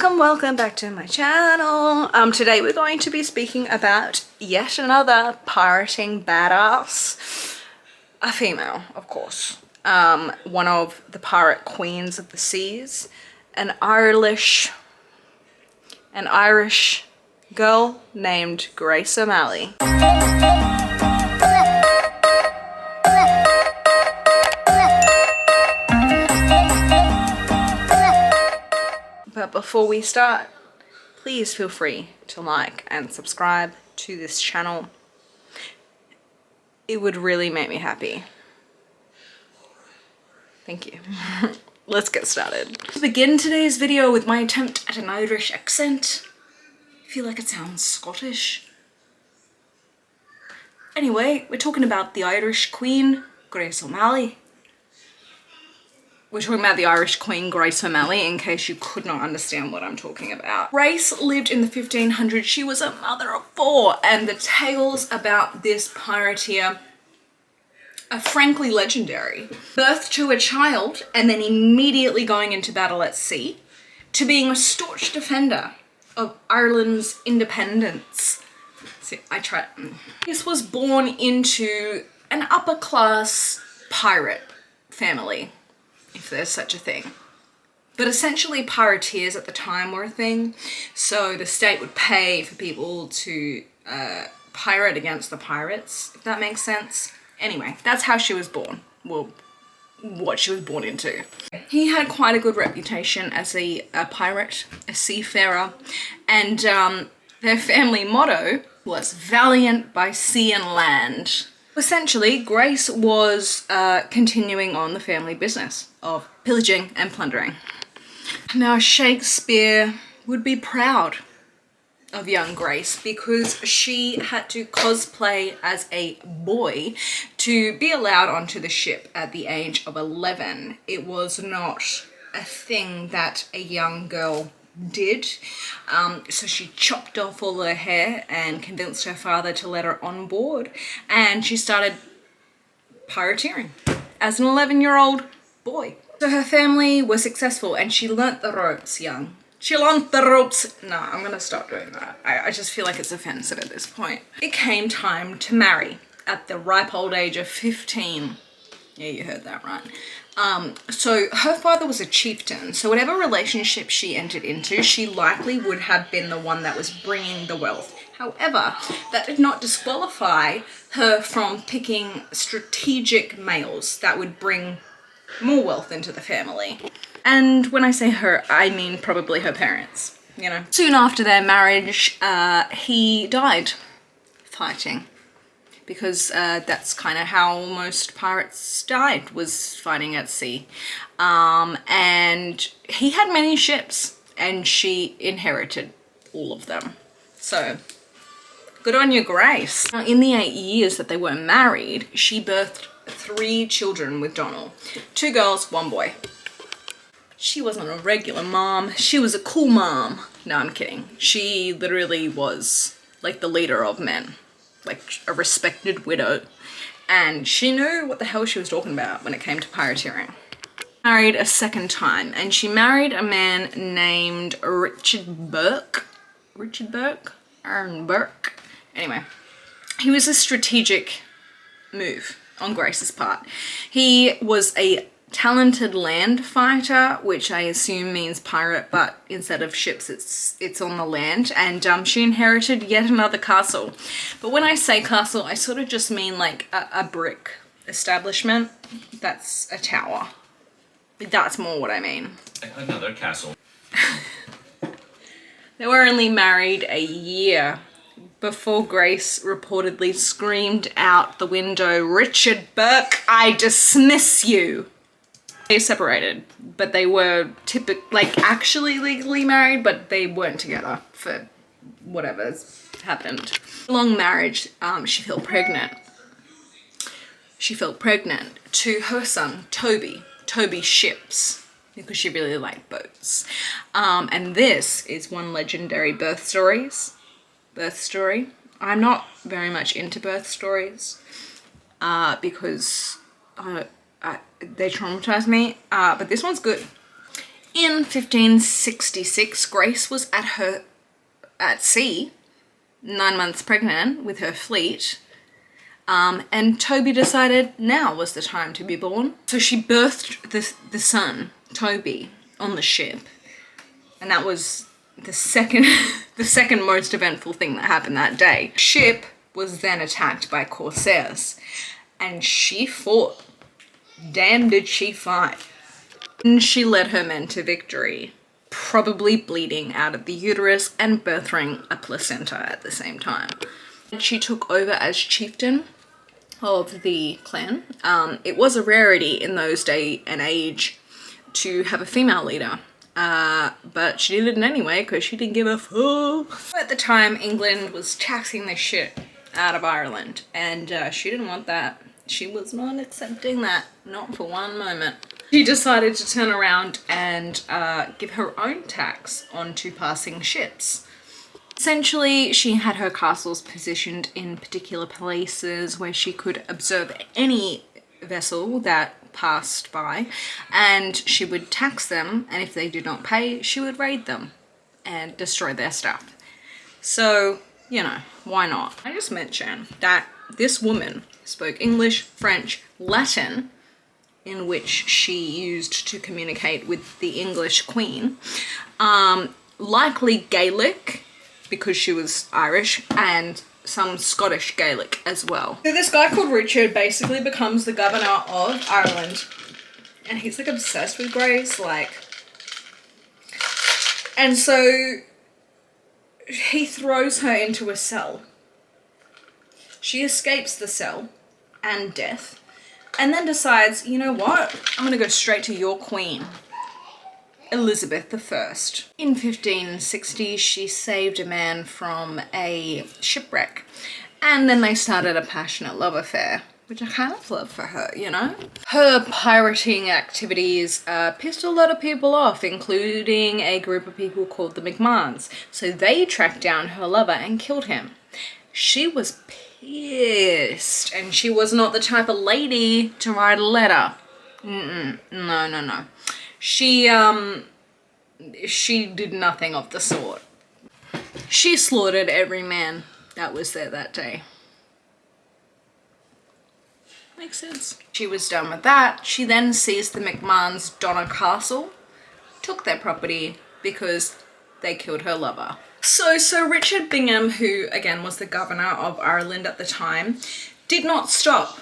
Welcome back to my channel. Today we're going to be speaking about yet another pirating badass, a female, of course. One of the pirate queens of the seas, an Irish girl named Grace O'Malley. But before we start, please feel free to like and subscribe to this channel. It would really make me happy. Thank you. Let's get started. To begin today's video with my attempt at an Irish accent. I feel like it sounds Scottish. Anyway, we're talking about the Irish Queen, Grace O'Malley. We're talking about the Irish Queen, Grace O'Malley, in case you could not understand what I'm talking about. Grace lived in the 1500s. She was a mother of four, and the tales about this pirateer are frankly legendary. Birth to a child, and then immediately going into battle at sea, to being a staunch defender of Ireland's independence. See, This was born into an upper-class pirate family, if there's such a thing. But essentially pirateers at the time were a thing, so the state would pay for people to pirate against the pirates, if that makes sense. Anyway, that's how she was born. Well, what she was born into. He had quite a good reputation as a pirate, a seafarer, and their family motto was valiant by sea and land. Essentially, Grace was continuing on the family business of pillaging and plundering. Now, Shakespeare would be proud of young Grace because she had to cosplay as a boy to be allowed onto the ship at the age of 11. It was not a thing that a young girl did, so she chopped off all her hair and convinced her father to let her on board, and she started pirateering as an 11-year-old boy. So her family was successful and she learnt the ropes young. She learnt the ropes. No, I'm gonna stop doing that. I just feel like it's offensive at this point. It came time to marry at the ripe old age of 15. Yeah, you heard that right. So her father was a chieftain, so whatever relationship she entered into, she likely would have been the one that was bringing the wealth. However, that did not disqualify her from picking strategic males that would bring more wealth into the family. And when I say her, I mean probably her parents, you know. Soon after their marriage, he died fighting. Because that's kind of how most pirates died, was fighting at sea. And he had many ships, and she inherited all of them. So, good on you, Grace. Now, in the 8 years that they were married, she birthed 3 children with Donald. 2 girls, 1 boy. She wasn't a regular mom, she was a cool mom. No, I'm kidding. She literally was like the leader of men. Like a respected widow, and she knew what the hell she was talking about when it came to pirateering. Married a second time, and she married a man named Richard Burke. Aaron Burke. Anyway, he was a strategic move on Grace's part. He was a talented land fighter, which I assume means pirate, but instead of ships it's on the land, and she inherited yet another castle. But when I say castle, I sort of just mean like a brick establishment that's a tower. That's more what I mean. Another castle. They were only married a year before Grace reportedly screamed out the window, "Richard Burke, I dismiss you." They separated, but they were actually legally married, but they weren't together for whatever's happened. Long marriage, she fell pregnant. She fell pregnant to her son, Toby Ships, because she really liked boats. And this is one legendary birth story. I'm not very much into birth stories because they traumatized me, but this one's good. In 1566, Grace was at sea, 9 months pregnant with her fleet, and Toby decided now was the time to be born. So she birthed the son, Toby, on the ship, and that was the second the second most eventful thing that happened that day. Ship was then attacked by corsairs, and she fought. Damn did she fight. And she led her men to victory, probably bleeding out of the uterus and birthing a placenta at the same time. She took over as chieftain of the clan. It was a rarity in those day and age to have a female leader, but she did it anyway because she didn't give a fuck. At the time, England was taxing the shit out of Ireland, and she didn't want that. She was not accepting that, not for one moment. She decided to turn around and give her own tax onto passing ships. Essentially, she had her castles positioned in particular places where she could observe any vessel that passed by, and she would tax them, and if they did not pay, she would raid them and destroy their stuff. So, you know, why not? I just mentioned that this woman spoke English, French, Latin, in which she used to communicate with the English queen, likely Gaelic, because she was Irish, and some Scottish Gaelic as well. So this guy called Richard basically becomes the governor of Ireland, and he's like obsessed with Grace, like, and so he throws her into a cell. She escapes the cell and death, and then decides, you know what, I'm gonna go straight to your queen, Elizabeth I. In 1560, she saved a man from a shipwreck, and then they started a passionate love affair, which I kind of love for her, you know? Her pirating activities pissed a lot of people off, including a group of people called the McMahons. So they tracked down her lover and killed him. She was pissed, and she was not the type of lady to write a letter. No. She did nothing of the sort. She slaughtered every man that was there that day. Makes sense. She was done with that. She then seized the McMahon's Donna Castle, took their property because they killed her lover. So Richard Bingham, who again was the governor of Ireland at the time, did not stop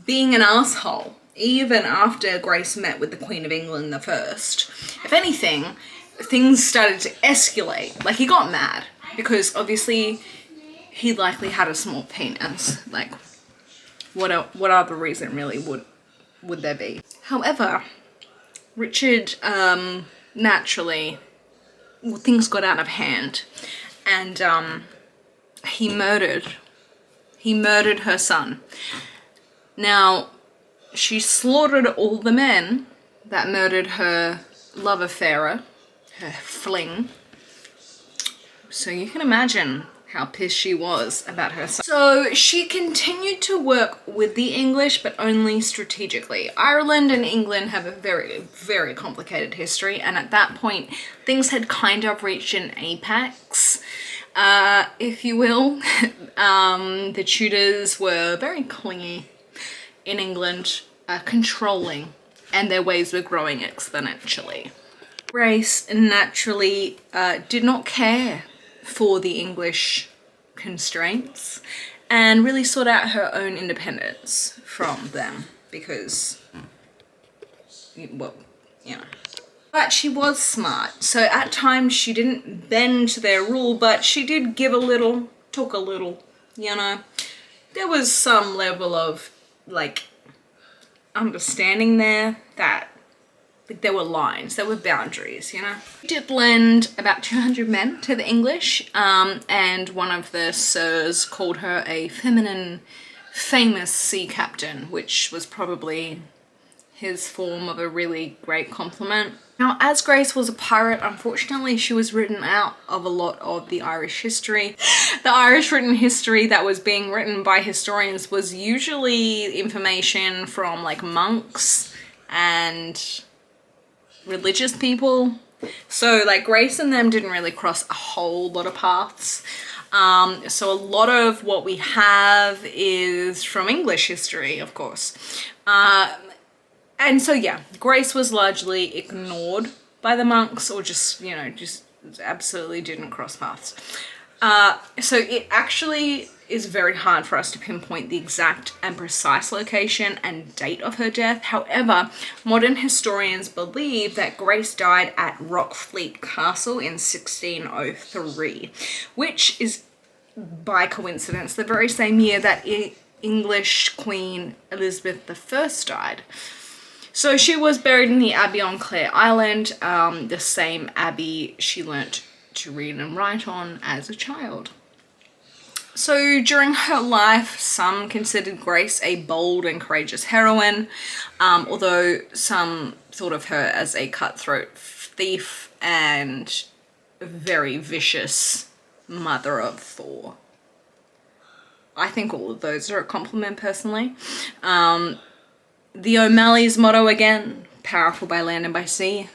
being an asshole even after Grace met with the Queen of England the First. If anything, things started to escalate. Like, he got mad because obviously he likely had a small penis. Like, what other reason really would there be? However, Richard naturally, well, things got out of hand, and he murdered her son. Now, she slaughtered all the men that murdered her love affair, her fling. So you can imagine how pissed she was about her son. So she continued to work with the English, but only strategically. Ireland and England have a very, very complicated history, and at that point, things had kind of reached an apex, if you will. The Tudors were very clingy in England, controlling, and their ways were growing exponentially. Grace naturally did not care for the English constraints and really sought out her own independence from them because, well, you know. But she was smart, so at times she didn't bend to their rule, but she did give a little, took a little, you know. There was some level of, like, understanding there that, like, there were lines, there were boundaries, you know. She did lend about 200 men to the English, and one of the sirs called her a feminine, famous sea captain, which was probably his form of a really great compliment. Now, as Grace was a pirate, unfortunately, she was written out of a lot of the Irish history. The Irish written history that was being written by historians was usually information from, like, monks and religious people. So like Grace and them didn't really cross a whole lot of paths. So a lot of what we have is from English history, of course. And so yeah, Grace was largely ignored by the monks, or just, you know, just absolutely didn't cross paths. So it actually is very hard for us to pinpoint the exact and precise location and date of her death. However, modern historians believe that Grace died at Rockfleet Castle in 1603, which is, by coincidence, the very same year that English Queen Elizabeth I died. So she was buried in the Abbey on Clare Island, the same abbey she learnt to read and write on as a child. So during her life, some considered Grace a bold and courageous heroine, although some thought of her as a cutthroat thief and very vicious mother of Thor. I think all of those are a compliment personally. The O'Malley's motto again, powerful by land and by sea,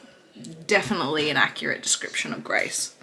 definitely an accurate description of Grace.